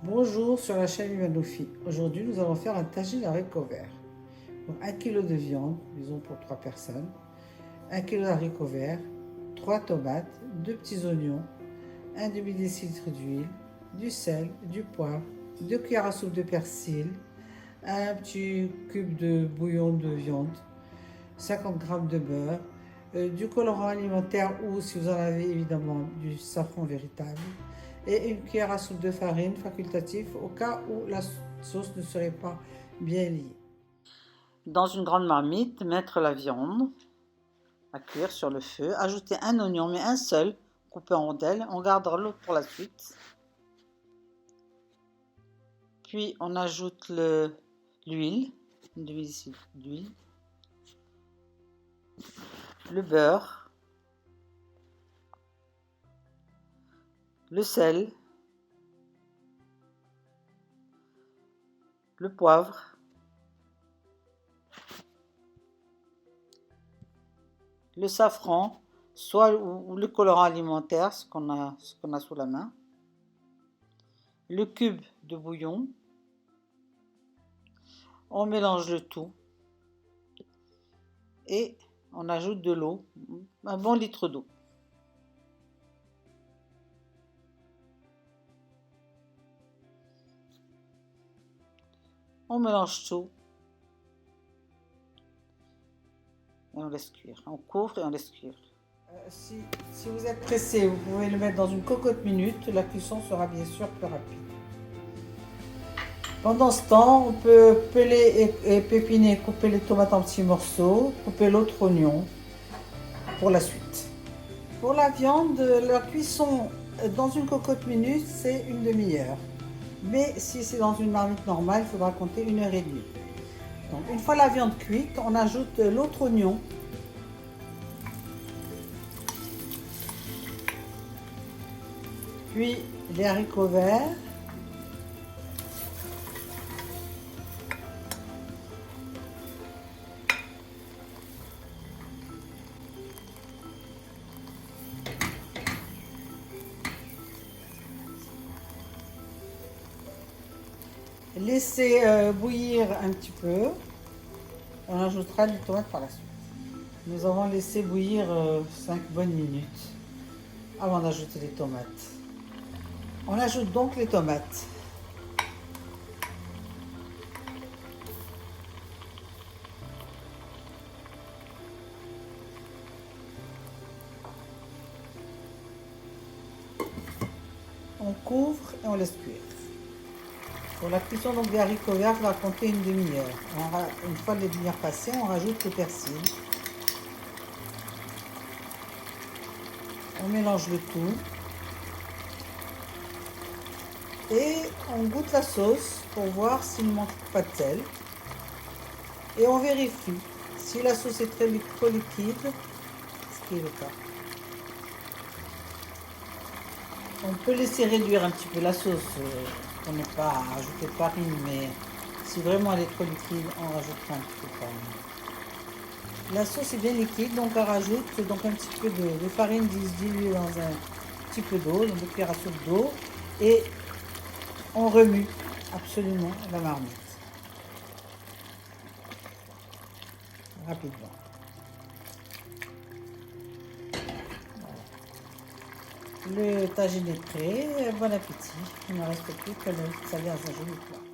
Bonjour sur la chaîne Humanofi. Aujourd'hui, nous allons faire un tagine haricots verts. Donc, 1 kg de viande, disons pour 3 personnes, 1 kg d'haricots verts, 3 tomates, 2 petits oignons, un demi-décilitre d'huile, du sel, du poivre, 2 cuillères à soupe de persil, un petit cube de bouillon de viande, 50 g de beurre, du colorant alimentaire ou si vous en avez évidemment du safran véritable et une cuillère à soupe de farine facultative au cas où la sauce ne serait pas bien liée. Dans une grande marmite, mettre la viande à cuire sur le feu, ajouter un oignon mais un seul coupé en rondelles, on gardera l'autre pour la suite. Puis on ajoute l'huile, une demi-décilitre d'huile, le beurre, le sel, le poivre, le safran, soit ou le colorant alimentaire, ce qu'on a sous la main, le cube de bouillon. On mélange le tout et on ajoute de l'eau, un bon litre d'eau. On mélange tout et on laisse cuire. On couvre et on laisse cuire. Si vous êtes pressé, vous pouvez le mettre dans une cocotte minute. La cuisson sera bien sûr plus rapide. Pendant ce temps, on peut peler et pépiner, couper les tomates en petits morceaux, couper l'autre oignon pour la suite. Pour la viande, la cuisson dans une cocotte minute, c'est une demi-heure. Mais si c'est dans une marmite normale, il faudra compter 1h30. Donc, une fois la viande cuite, on ajoute l'autre oignon. Puis les haricots verts. Laissez bouillir un petit peu. On ajoutera les tomates par la suite. Nous avons laissé bouillir 5 bonnes minutes avant d'ajouter les tomates. On ajoute donc les tomates. On couvre et on laisse cuire. Pour la cuisson donc des haricots verts, on va compter une demi-heure. Une fois les demi-heures passées, on rajoute le persil. On mélange le tout. Et on goûte la sauce pour voir s'il ne manque pas de sel. Et on vérifie. Si la sauce est trop liquide, ce qui est le cas, on peut laisser réduire un petit peu la sauce. On n'est pas à ajouter de farine, mais si vraiment elle est trop liquide, on rajoutera un petit peu de farine. La sauce est bien liquide, donc on rajoute donc un petit peu de farine diluée dans un petit peu d'eau, donc 2 cuillères à soupe d'eau, et on remue absolument la marmite rapidement. Le tagine est prêt, bon appétit, il ne reste plus qu'à le servir dans un joli plat.